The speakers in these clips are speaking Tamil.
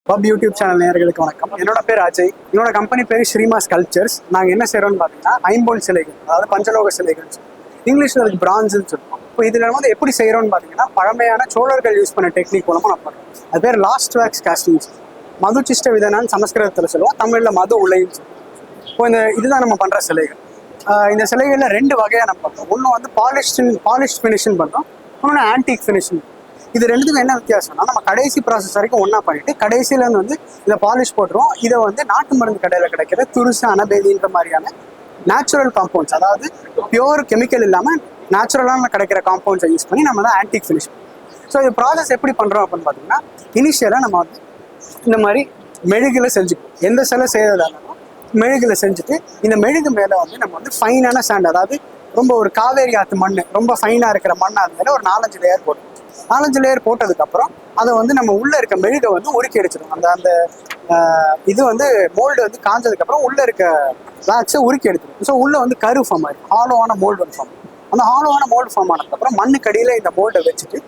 பப் யூடியூப் சேனல் நேயர்களுக்கு வணக்கம். என்னோட பேர் அஜய். என்னோட கம்பெனி பேர் ஸ்ரீமா ஸ்கல்ப்சர்ஸ். நாங்கள் என்ன செய்கிறோம்னு பார்த்தீங்கன்னா ஐம்பொன் சிலைகள், அதாவது பஞ்சலோக சிலைகள், இங்கிலீஷில் அதுக்கு பிரான்ஸ்ன்னு சொல்லுவோம். இப்போ இதில் வந்து எப்படி செய்கிறோம்னு பார்த்தீங்கன்னா பழமையான சோழர்கள் யூஸ் பண்ண டெக்னிக் மூலமாக நம்ம பண்ணுறோம். அது பேர் லாஸ்ட் வேக்ஸ் காஸ்டிங்ஸ். மதுச்சிஷ்ட விதனான்னு சமஸ்கிருதத்தில் சொல்லுவோம், தமிழில் மது உலைன்னு சொல்லுவோம். இப்போ இதுதான் நம்ம பண்ணுற சிலைகள். இந்த சிலைகளில் ரெண்டு வகையாக நம்ம பண்ணுறோம். ஒன்று வந்து பாலிஷ் ஃபினிஷிங் பண்ணுறோம், இன்னொன்று ஆன்டிக் ஃபினிஷிங். இது ரெண்டுத்துக்கும் என்ன வித்தியாசம்னா, நம்ம கடைசி ப்ராசஸ் வரைக்கும் ஒன்றா பண்ணிட்டு கடைசியிலேருந்து வந்து இதை பாலிஷ் போட்டுருவோம். இதை வந்து நாட்டு மருந்து கடையில் கிடைக்கிற துருசு, அனபேதின்ற மாதிரியான நேச்சுரல் காம்பவுண்ட்ஸ், அதாவது பியோர் கெமிக்கல் இல்லாமல் நேச்சுரலான கிடைக்கிற காம்பவுண்ட்ஸை யூஸ் பண்ணி நம்ம தான் ஆன்டிக் ஃபினிஷ் பண்ணுவோம். ஸோ இது ப்ராசஸ் எப்படி பண்ணுறோம் அப்படின்னு பார்த்தீங்கன்னா, இனிஷியலாக நம்ம வந்து இந்த மாதிரி மெழுகில் செஞ்சுக்குவோம். எந்த சிலை செய்யறதாலும் மெழுகில் செஞ்சுட்டு இந்த மெழுகு மேலே வந்து நம்ம வந்து ஃபைனான சாண்ட், அதாவது ரொம்ப ஒரு காவேரி ஆற்று மண், ரொம்ப ஃபைனாக இருக்கிற மண், அது மேலே ஒரு 4-5 லேயர் போடுவோம். 4-5 லேயர் போட்டதுக்கப்புறம் அதை வந்து நம்ம உள்ளே இருக்க மெழுகை வந்து உருக்கி எடுத்துடும். அந்த இது வந்து மோல்டு வந்து காஞ்சதுக்கப்புறம் உள்ளே இருக்க வேக்ஸை உருக்கி எடுத்துடும். ஸோ உள்ளே வந்து கரு ஃபார்ம் ஆகிடும், ஹாலோவான மோல்டு வந்து ஃபார்ம். அந்த ஹாலோவான மோல்டு ஃபார்ம் ஆனதுக்கப்புறம் மண்ணுக்கடியில் இந்த மோல்டை வச்சுட்டு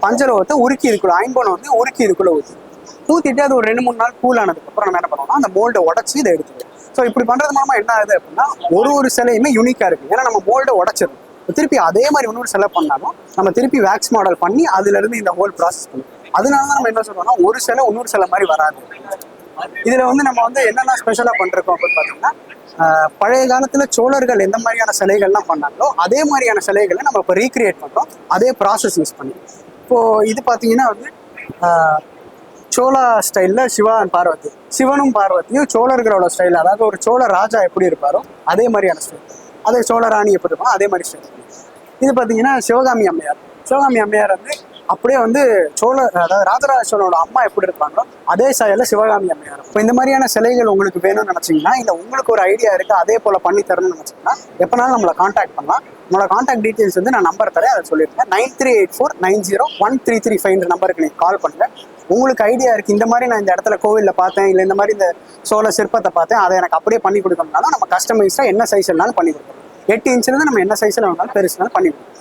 பஞ்சலோகத்தை உருக்கி இதுக்குள்ள, ஐம்பொனை வந்து உருக்கி இதுக்குள்ளே ஊற்றிட்டு அது ஒரு 2-3 நாள் கூல் ஆனதுக்கப்புறம் நம்ம என்ன பண்ணுவோம்னா அந்த மோல்டை உடச்சி இதை எடுத்துடும். ஸோ இப்படி பண்ணுறது மூலமாக என்ன ஆகுது அப்படின்னா, ஒரு சிலையுமே யூனிக்காக இருக்குது. ஏன்னா நம்ம மோல்டை உடச்சிடும். திருப்பி அதே மாதிரி இன்னொரு சிலை பண்ணாலும் நம்ம திருப்பி வேக்ஸ் மாடல் பண்ணி அதுலேருந்து இந்த ஹோல் ப்ராசஸ் பண்ணுவோம். அதனால தான் நம்ம என்ன சொல்றோம்னா, ஒரு சிலை இன்னொரு சிலை மாதிரி வராது. இதில் வந்து நம்ம வந்து என்னென்ன ஸ்பெஷலாக பண்ணிருக்கோம் அப்படின்னு பார்த்தீங்கன்னா, பழைய காலத்தில் சோழர்கள் எந்த மாதிரியான சிலைகள்லாம் பண்ணாங்களோ அதே மாதிரியான சிலைகளை நம்ம இப்போ ரீக்ரியேட் பண்ணுறோம், அதே ப்ராசஸ் யூஸ் பண்ணி. இப்போது இது பார்த்தீங்கன்னா வந்து சோழா ஸ்டைலில் சிவா அண்ட் பார்வதி, சிவனும் பார்வதியும் சோழர்களோட ஸ்டைல், அதாவது ஒரு சோழ ராஜா எப்படி இருப்பாரோ அதே மாதிரியான ஸ்டைல், அதே சோழ ராணி எப்படி இருப்பாங்க அதே மாதிரி ஸ்டைல். இது பார்த்தீங்கன்னா சிவகாமி அம்மையார். சிவகாமி அம்மையார் வந்து அப்படியே வந்து அதாவது ராஜராஜ சோழனோட அம்மா எப்படி இருப்பாங்களோ அதே ஸ்டைலில் சிவகாமி அம்மையார். இப்போ இந்த மாதிரியான சிலைகள் உங்களுக்கு வேணும்னு நினச்சிங்கன்னா, இல்லை உங்களுக்கு ஒரு ஐடியா இருக்குது அதே போல் பண்ணி தரணும்னு நினச்சிங்கன்னா, எப்போனாலும் நம்மளை காண்டாக்ட் பண்ணலாம். நம்மளோட காண்டாக்ட் டீட்டெயில்ஸ் வந்து நான் நம்பர் தரேன், அதை சொல்லியிருக்கேன். 9384901335 நம்பருக்கு நீங்கள் கால் பண்ணுங்கள். உங்களுக்கு ஐடியா இருக்குது, இந்த மாதிரி நான் இந்த இடத்துல கோவிலில் பார்த்தேன், இல்லை இந்த மாதிரி இந்த சோழ சிற்பத்தை பார்த்தேன், அதை எனக்கு அப்படியே பண்ணி கொடுக்கணும்னாலும் நம்ம கஸ்டமைஸாக என்ன சைஸ் வேணாலும் பண்ணி கொடுக்கணும். 8 இன்ச்சிலேருந்து நம்ம என்ன சைஸில் வேணாலும் பெருசுனாலும் பண்ணி கொடுக்கணும்.